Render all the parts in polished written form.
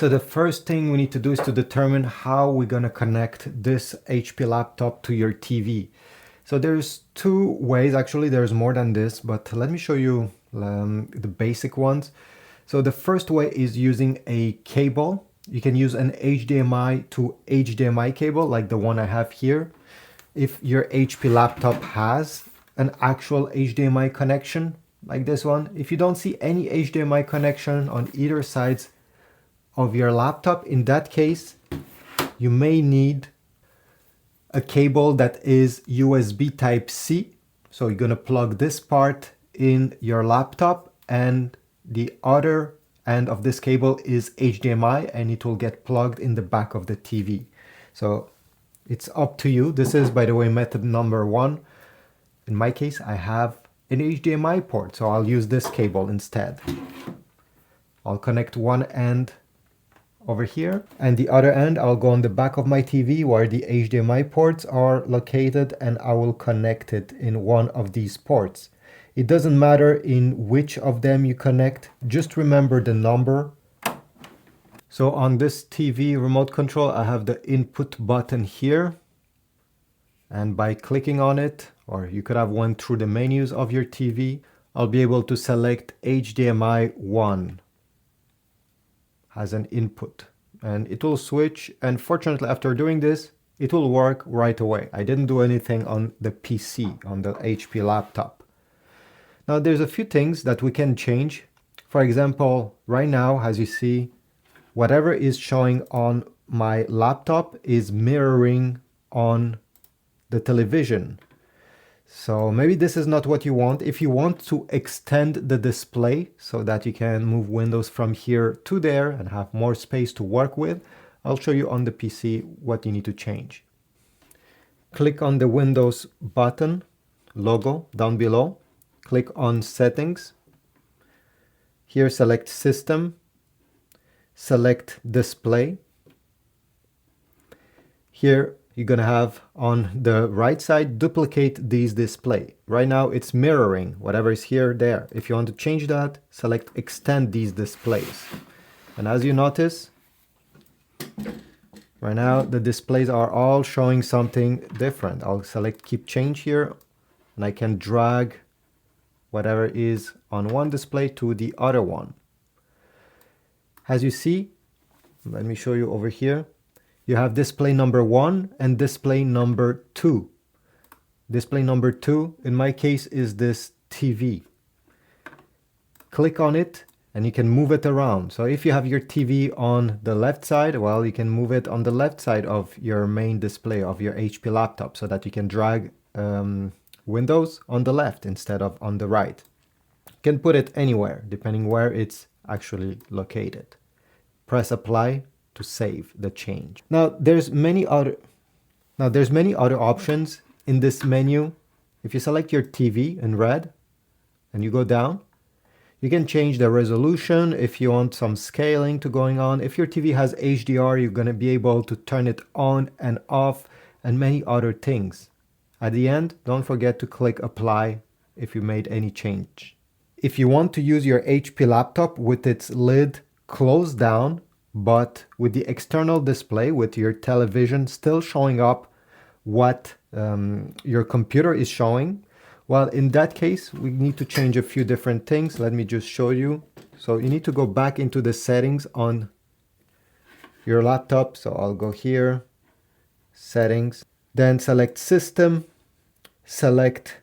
So the first thing we need to do is to determine how we're going to connect this HP laptop to your TV. So there's two ways, actually there's more than this, but let me show you the basic ones. So the first way is using a cable. You can use an HDMI to HDMI cable like the one I have here. If your HP laptop has an actual HDMI connection like this one, if you don't see any HDMI connection on either sides of your laptop, in that case, you may need a cable that is USB Type-C. So you're gonna plug this part in your laptop and the other end of this cable is HDMI and it will get plugged in the back of the TV. So it's up to you. This is, by the way, method number one. In my case, I have an HDMI port, so I'll use this cable instead. I'll connect one end over here and the other end I'll go on the back of my TV where the HDMI ports are located, and I will connect it in one of these ports. It doesn't matter in which of them you connect, just remember the number. So on this TV remote control, I have the input button here, and by clicking on it, or you could have went through the menus of your TV, I'll be able to select HDMI 1 as an input, and it will switch, and fortunately after doing this, it will work right away. I didn't do anything on the PC, on the HP laptop. Now there's a few things that we can change. For example, right now, as you see, whatever is showing on my laptop is mirroring on the television. So maybe this is not what you want. If you want to extend the display so that you can move windows from here to there and have more space to work with, I'll show you on the PC what you need to change. Click on the Windows button, logo down below. Click on Settings. Here select System. Select Display. Here you're gonna have on the right side, duplicate these display. Right now it's mirroring whatever is here, there. If you want to change that, select Extend these displays. And as you notice, right now the displays are all showing something different. I'll select Keep Change here, and I can drag whatever is on one display to the other one. As you see, let me show you over here, you have display number 1 and display number 2. Display number 2, in my case, is this TV. Click on it and you can move it around. So if you have your TV on the left side, well, you can move it on the left side of your main display of your HP laptop so that you can drag Windows on the left instead of on the right. You can put it anywhere depending where it's actually located. Press Apply to save the change. Now there's many other options in this menu. If you select your TV in red and you go down, you can change the resolution if you want some scaling to going on. If your TV has HDR, you're going to be able to turn it on and off and many other things. At the end, don't forget to click Apply if you made any change. If you want to use your HP laptop with its lid closed down, but with the external display with your television still showing up what your computer is showing, well, in that case, we need to change a few different things. Let me just show you. So you need to go back into the settings on your laptop. So I'll go here, Settings, then select System, select,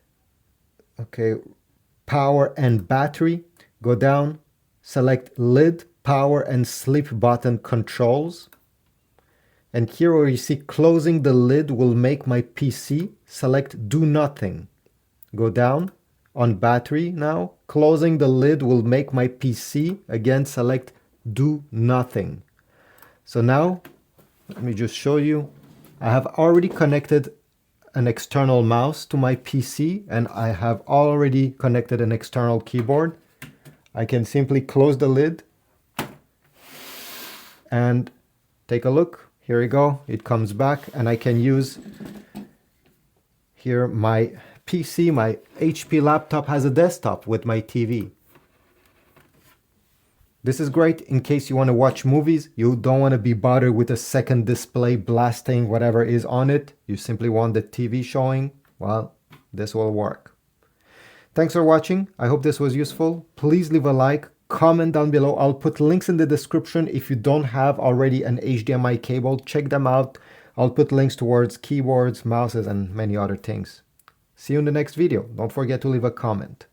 Power and Battery, go down, select Lid, Power and Sleep button controls. And here where you see closing the lid will make my PC, select Do Nothing. Go down on battery now. Closing the lid will make my PC. Again, select Do Nothing. So now, let me just show you. I have already connected an external mouse to my PC and I have already connected an external keyboard. I can simply close the lid and take a look. Here we go. It comes back and I can use here my PC, my HP laptop has a desktop with my TV. This is great in case you want to watch movies. You don't want to be bothered with a second display blasting whatever is on it. You simply want the TV showing. Well, this will work. Thanks for watching. I hope this was useful. Please leave a like, comment down below. I'll put links in the description. If you don't have already an HDMI cable, check them out. I'll put links towards keyboards, mouses, and many other things. See you in the next video. Don't forget to leave a comment.